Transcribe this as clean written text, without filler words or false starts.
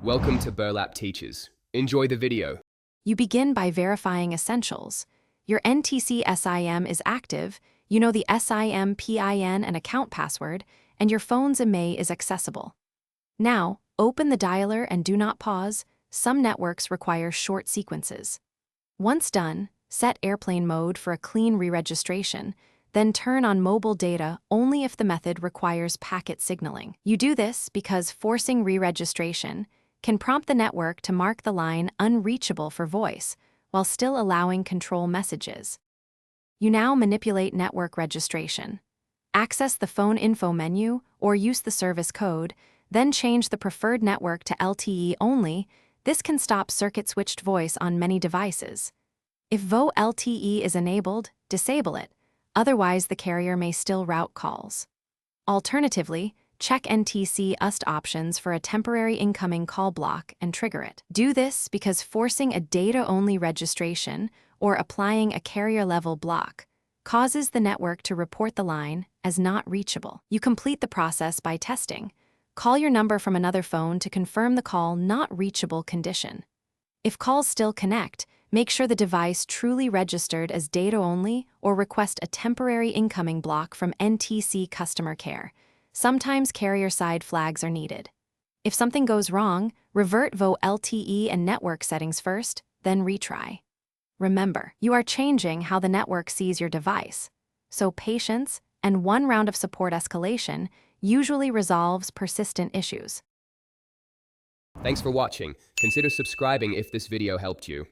Welcome to Burlap Teachers. Enjoy the video. You begin by verifying essentials. Your NTC SIM is active, you know the SIM PIN and account password, and your phone's IMEI is accessible. Now, open the dialer and do not pause. Some networks require short sequences. Once done, set airplane mode for a clean re-registration, then turn on mobile data only if the method requires packet signaling. You do this because forcing re-registration can prompt the network to mark the line unreachable for voice, while still allowing control messages. You now manipulate network registration. Access the phone info menu or use the service code, then change the preferred network to LTE only. This can stop circuit-switched voice on many devices. If VO LTE is enabled, disable it, otherwise the carrier may still route calls. Alternatively, check NTC UST options for a temporary incoming call block and trigger it. Do this because forcing a data-only registration or applying a carrier-level block causes the network to report the line as not reachable. You complete the process by testing. Call your number from another phone to confirm the call not reachable condition. If calls still connect, make sure the device truly registered as data-only or request a temporary incoming block from NTC customer care. Sometimes carrier-side flags are needed. If something goes wrong, revert VO LTE and network settings first, then retry. Remember, you are changing how the network sees your device, so patience and one round of support escalation usually resolves persistent issues. Thanks for watching. Consider subscribing if this video helped you.